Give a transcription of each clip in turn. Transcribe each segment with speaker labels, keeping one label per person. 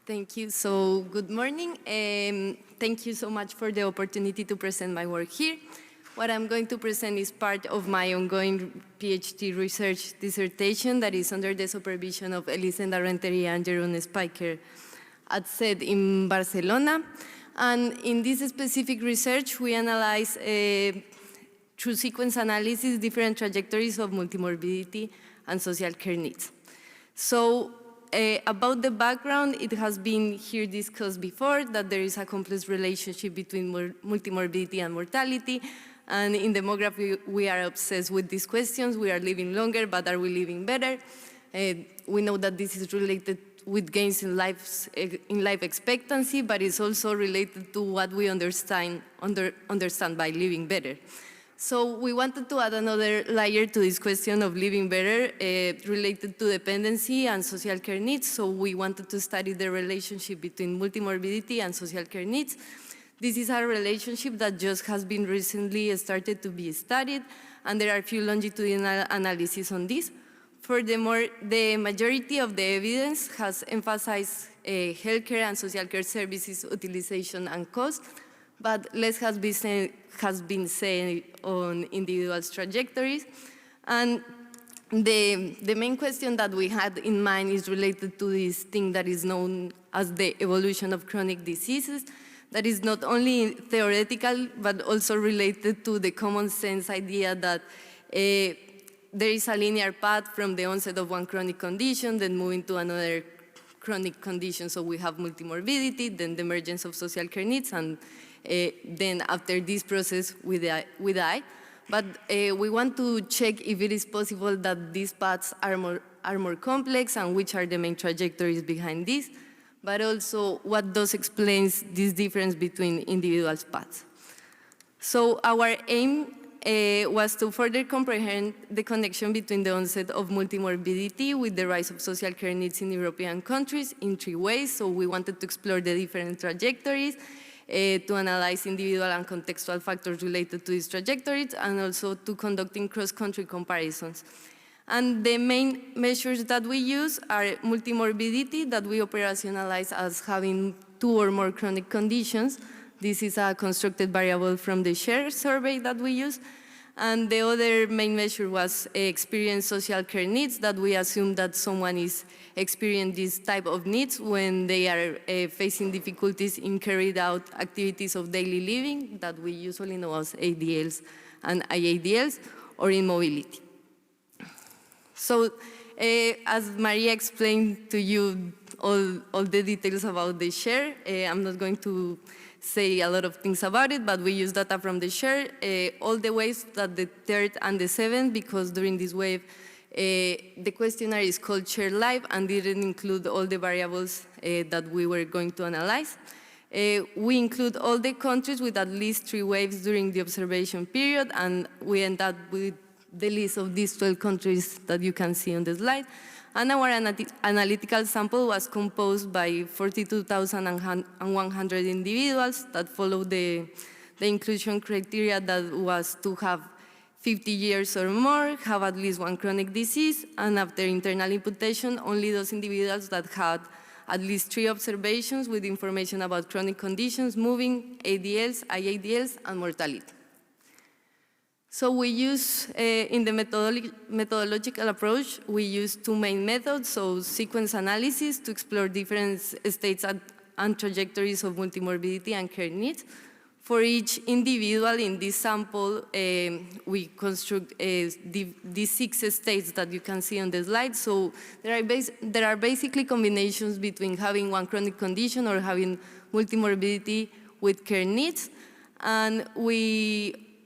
Speaker 1: Thank you. So good morning. Thank you so much for the opportunity to present my work here. What I'm going to present is part of my ongoing PhD research dissertation that is under the supervision of Elisenda Renteria and Jeroen Spijker at CED in Barcelona. And in this specific research, we analyze through sequence analysis different trajectories of multimorbidity and social care needs. So about the background, it has been here discussed before that there is a complex relationship between multimorbidity and mortality. And in demography, we are obsessed with these questions. We are living longer, but are we living better? We know that this is related with gains in life expectancy, but it's also related to what we understand by living better. So we wanted to add another layer to this question of living better related to dependency and social care needs. So we wanted to study the relationship between multimorbidity and social care needs. This is a relationship that just has been recently started to be studied, and there are a few longitudinal analyses on this. Furthermore, the majority of the evidence has emphasized healthcare and social care services utilization and cost, but less has been said on individuals' trajectories. And the main question that we had in mind is related to this thing that is known as the evolution of chronic diseases, that is not only theoretical, but also related to the common sense idea that there is a linear path from the onset of one chronic condition, then moving to another chronic condition. So we have multimorbidity, then the emergence of social care needs, and then after this process, we die. But we want to check if it is possible that these paths are more complex and which are the main trajectories behind this, but also what does explains this difference between individuals' paths. So our aim was to further comprehend the connection between the onset of multimorbidity with the rise of social care needs in European countries in 3 ways. So we wanted to explore the different trajectories, to analyze individual and contextual factors related to these trajectories, and also to conducting cross-country comparisons. And the main measures that we use are multimorbidity, that we operationalize as having 2 or more chronic conditions. This is a constructed variable from the SHARE survey that we use. And the other main measure was experienced social care needs, that we assume that someone is experiencing this type of needs when they are facing difficulties in carried out activities of daily living that we usually know as ADLs and IADLs, or in mobility. So as Maria explained to you all the details about the SHARE, I'm not going to say a lot of things about it, but we use data from the SHARE, all the ways that the 3rd and the 7th, because during this wave, the questionnaire is called SHARE Live and didn't include all the variables that we were going to analyze. We include all the countries with at least 3 waves during the observation period, and we end up with the list of these 12 countries that you can see on the slide. And our analytical sample was composed by 42,100 individuals that followed the inclusion criteria that was to have 50 years or more, have at least 1 chronic disease, and after internal imputation, only those individuals that had at least 3 observations with information about chronic conditions, moving, ADLs, IADLs, and mortality. So we use, in the methodological approach, we use 2 main methods, so sequence analysis to explore different states and trajectories of multimorbidity and care needs. For each individual in this sample, we construct these 6 states that you can see on the slide. So there are basically combinations between having 1 chronic condition or having multimorbidity with care needs, and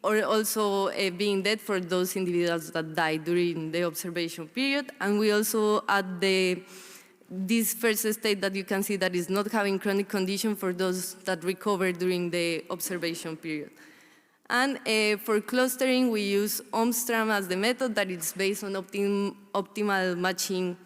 Speaker 1: or also being dead for those individuals that died during the observation period. And we also add this first state that you can see that is not having chronic condition for those that recovered during the observation period. And for clustering, we use Omstram as the method that is based on optimal matching,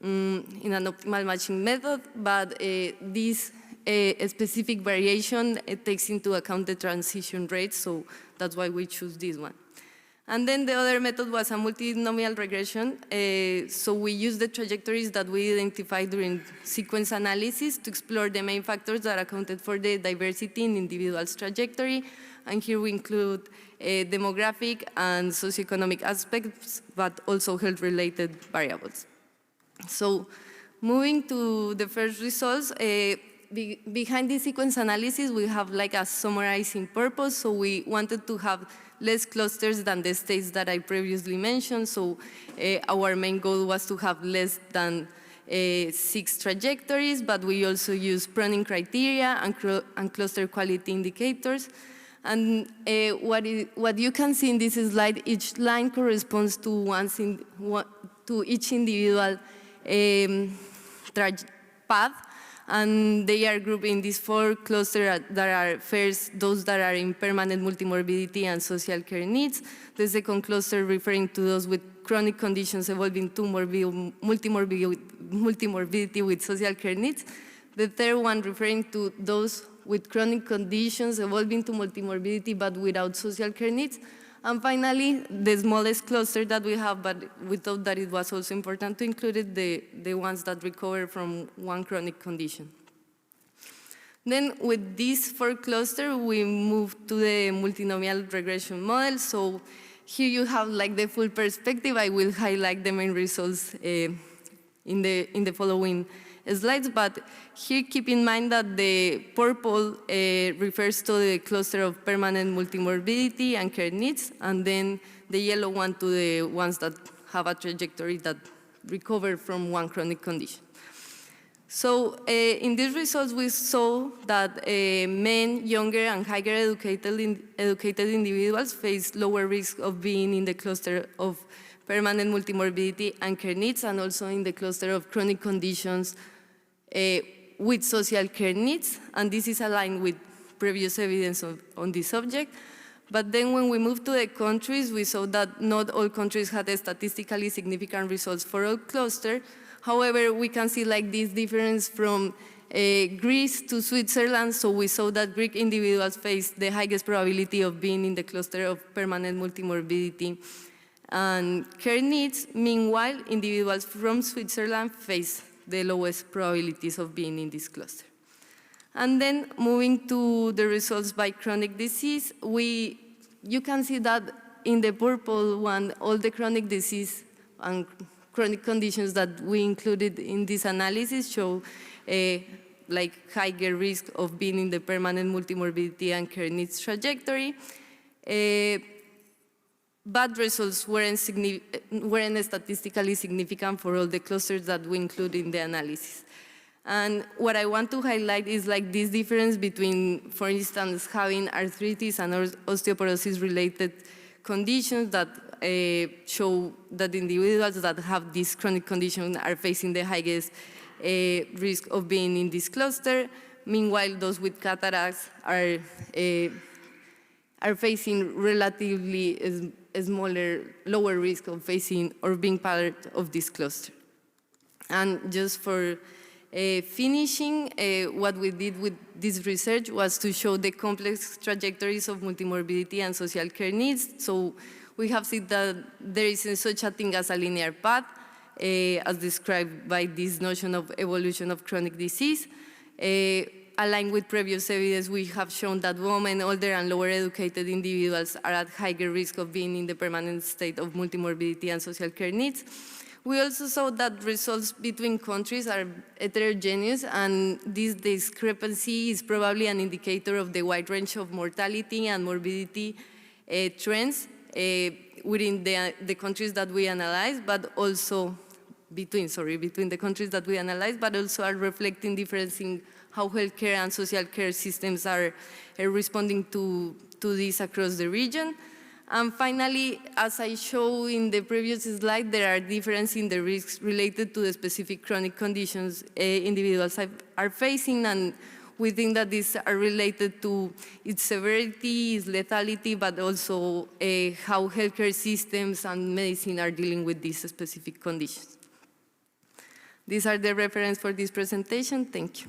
Speaker 1: in an optimal matching method, but this specific variation, it takes into account the transition rate, so that's why we choose this one. And then the other method was a multinomial regression. So we used the trajectories that we identified during sequence analysis to explore the main factors that accounted for the diversity in individuals' trajectory. And here we include demographic and socioeconomic aspects, but also health-related variables. So moving to the first results, behind this sequence analysis, we have like a summarizing purpose. So we wanted to have less clusters than the states that I previously mentioned. So our main goal was to have less than 6 trajectories, but we also use pruning criteria and cluster quality indicators. And what you can see in this slide, each line corresponds to each individual path. And they are grouped in these 4 clusters that are first those that are in permanent multimorbidity and social care needs. The second cluster referring to those with chronic conditions evolving to multimorbidity with social care needs. The third one referring to those with chronic conditions evolving to multimorbidity but without social care needs. And finally, the smallest cluster that we have, but we thought that it was also important to include it, the ones that recover from one chronic condition. Then with these 4 clusters, we move to the multinomial regression model. So here you have like the full perspective. I will highlight the main results in the following slides, but here keep in mind that the purple refers to the cluster of permanent multimorbidity and care needs, and then the yellow one to the ones that have a trajectory that recover from one chronic condition. So in these results, we saw that men, younger and higher educated individuals face lower risk of being in the cluster of permanent multimorbidity and care needs, and also in the cluster of chronic conditions with social care needs, and this is aligned with previous evidence on this subject. But then when we moved to the countries, we saw that not all countries had statistically significant results for all clusters. However, we can see like this difference from Greece to Switzerland. So we saw that Greek individuals face the highest probability of being in the cluster of permanent multimorbidity and care needs. Meanwhile, individuals from Switzerland face the lowest probabilities of being in this cluster. And then moving to the results by chronic disease, you can see that in the purple one, all the chronic disease and chronic conditions that we included in this analysis show like higher risk of being in the permanent multimorbidity and care needs trajectory. But results weren't statistically significant for all the clusters that we include in the analysis. And what I want to highlight is like this difference between, for instance, having arthritis and osteoporosis-related conditions that show that individuals that have this chronic condition are facing the highest risk of being in this cluster. Meanwhile, those with cataracts are facing relatively lower risk of facing or being part of this cluster. And just for finishing, what we did with this research was to show the complex trajectories of multimorbidity and social care needs. So we have seen that there isn't such a thing as a linear path, as described by this notion of evolution of chronic disease. Aligned with previous evidence, we have shown that women, older and lower educated individuals are at higher risk of being in the permanent state of multimorbidity and social care needs. We also saw that results between countries are heterogeneous, and this discrepancy is probably an indicator of the wide range of mortality and morbidity trends within the countries that we analyze, but also between the countries that we analyze, but also are reflecting difference in how healthcare and social care systems are responding to this across the region. And finally, as I showed in the previous slide, there are differences in the risks related to the specific chronic conditions individuals are facing, and we think that these are related to its severity, its lethality, but also how healthcare systems and medicine are dealing with these specific conditions. These are the references for this presentation. Thank you.